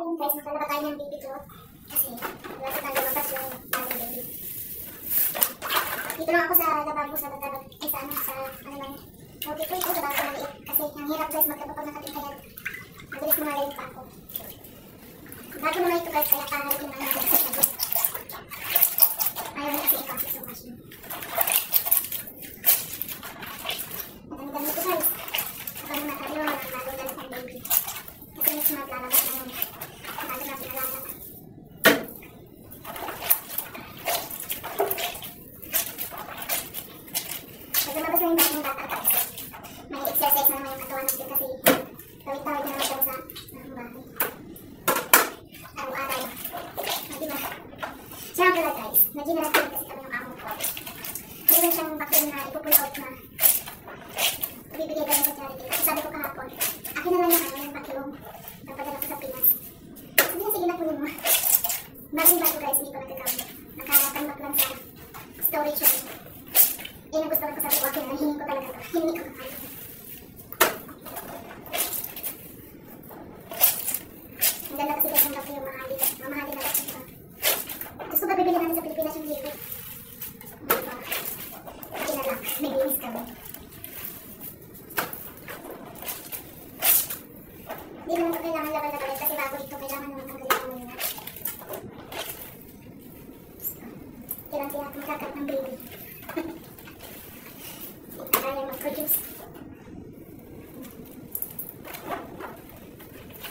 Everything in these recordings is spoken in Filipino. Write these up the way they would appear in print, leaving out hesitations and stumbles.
Ayun guys, maglalaba tayo ng baby cloth. Kasi, wala sa tayo lumabas yung baby. Dito lang ako sa lababo sa lababo. Ay, sa ano, sa ano lang. Okay po ito, sa bago maliit. Kasi, ang hirap guys, maglaba pag nakatingkayag. Mabilis mawalayin pa ako. Bago naman ito guys, kaya parang ito naman yung sa lababo. Ayaw na kasi ipasok sa machine. Madami-dami ito guys. Kapag natatalo, maglalagay lang ng baby. Kasi mas maglalabas na yun. Bago na pinalalabas. Pag lumabas na yung dating bata guys, may exercise na naman yung katawan natin kasi tawid-tawid na naman tayo sa bahay. Araw-araw. Diba? Siya nga pala guys, nag-generate kasi kami yung amo ko. Mayroon siyang vacuum na ipupull out na ibibigay kami sa charity. Kasi sabi ko kahapon, akin na lang yung vacuum. Napadala ko sa Pinas. Sige na kunin mo. Bagong-bago guys, hindi ko nagkakamit. Nakatanggap lang sa storage yun. Yan ang gusto ko sabi ko, akin na hingin ko talaga ito. Hingin ko kahapon. Ang ganda kasi guys, ang vacuum mamahali na lang ito. Gusto ba bibili namin sa Pilipinas yung liquid? Diba? Akin na lang. May linis kami. Hindi naman ito kailangan laban-laban kasi bago ito kailangan naman tanggalin mo muna. Kailangan siya makakat ng baby. Hindi kaya mag-produce.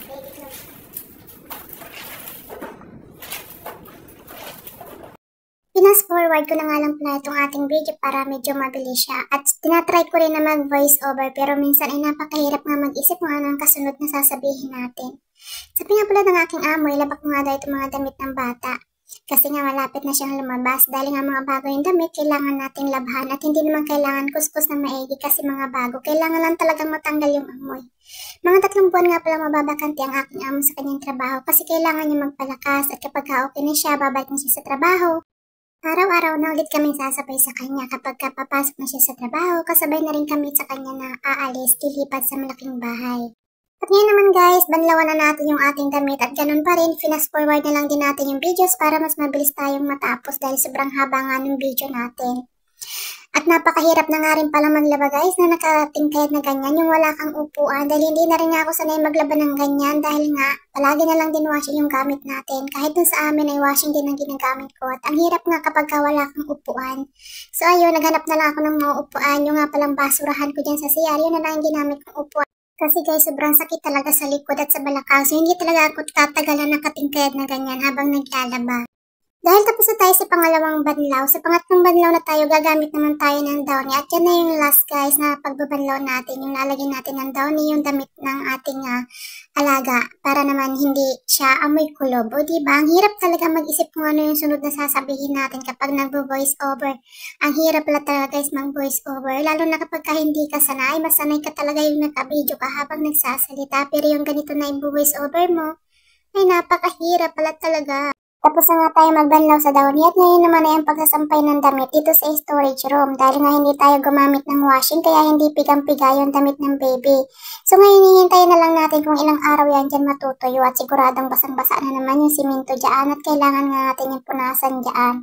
Baby clothes. Pinas forward ko na nga lang pala itong ating video para medyo mabilis siya. At tinatry ko rin na mag-voice over pero minsan ay napakahirap nga mag-isip kung ano ang kasunod na sasabihin natin. Sabi nga pala ng aking amo, ilabak mo nga daw itong mga damit ng bata. Kasi nga malapit na siyang lumabas. Dahil nga mga bago yung damit, kailangan nating labhan. At hindi naman kailangan kuskus na maigi kasi mga bago. Kailangan lang talagang matanggal yung amoy. Mga 3 buwan nga pala mababakanti ang aking amo sa kanyang trabaho kasi kailangan niya magpalakas. At kapag okay na siya, babalik na siya sa trabaho. Araw-araw na ulit kaming sasabay sa kanya kapag papasok na siya sa trabaho, kasabay na rin kami sa kanya na aalis, lilipat sa malaking bahay. At ngayon naman guys, banlawan na natin yung ating damit at ganun pa rin, fast forward na lang din natin yung videos para mas mabilis tayong matapos dahil sobrang haba nga ng video natin. At napakahirap na nga rin pala maglaba guys na nakatingkayad na ganyan yung wala kang upuan dahil hindi na rin nga ako sanay maglaba ng ganyan dahil nga palagi na lang din washing yung gamit natin. Kahit dun sa amin ay washing din ang ginagamit ko at ang hirap nga kapag wala kang upuan. So ayun, naghanap na lang ako ng mga upuan. Yung nga palang basurahan ko dyan sa CR, yun na lang ang ginamit kong upuan. Kasi guys, sobrang sakit talaga sa likod at sa balakang. So hindi talaga ako tatagalan ng katingkayad na ganyan habang naglalaba. Dahil tapos na tayo sa pangalawang banlaw, sa pangatlong banlaw na tayo, gagamit naman tayo ng downy. At yan na yung last guys na pagbabanlaw natin, yung lalagyan natin ng downy, yung damit ng ating alaga para naman hindi siya amoy kulob. O diba, ang hirap talaga mag-isip kung ano yung sunod na sasabihin natin kapag nagbo-voice over. Ang hirap pala talaga guys mag-voice over, lalo na kapag hindi ka sanay, masanay ka talaga yung naka-video ka habang nagsasalita. Pero yung ganito na i-voice over mo, ay napakahirap pala talaga. Tapos na nga tayo magbanlaw sa downy at ngayon naman ay ang pagsasampay ng damit dito sa storage room dahil nga hindi tayo gumamit ng washing kaya hindi pigang-piga yung damit ng baby. So ngayon hihintayin na lang natin kung ilang araw yan dyan matutuyo at siguradong basang-basa na naman yung simento dyan at kailangan nga natin yung punasan dyan.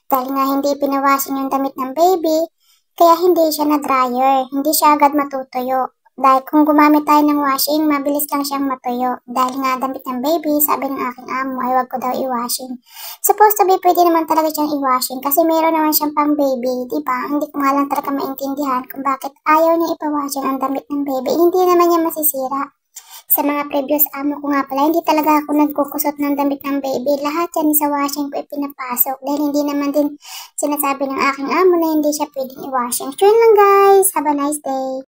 Dahil nga hindi pinawashing yung damit ng baby kaya hindi siya na-dryer, hindi siya agad matutuyo. Dahil kung gumamit tayo ng washing, mabilis lang siyang matuyo. Dahil nga damit ng baby, sabi ng aking amo ay wag ko daw i-washing. Supposed to be pwede naman talaga siyang i-washing kasi meron naman siyang pang baby, diba? Hindi ko nga lang talaga maintindihan kung bakit ayaw niya ipa-washing ang damit ng baby. Hindi naman niya masisira. Sa mga previous amo ko nga pala, hindi talaga ako nagkukusot ng damit ng baby. Lahat yan sa washing ko ipinapasok. Dahil hindi naman din sinasabi ng aking amo na hindi siya pwedeng i-washing. So yun lang guys, have a nice day.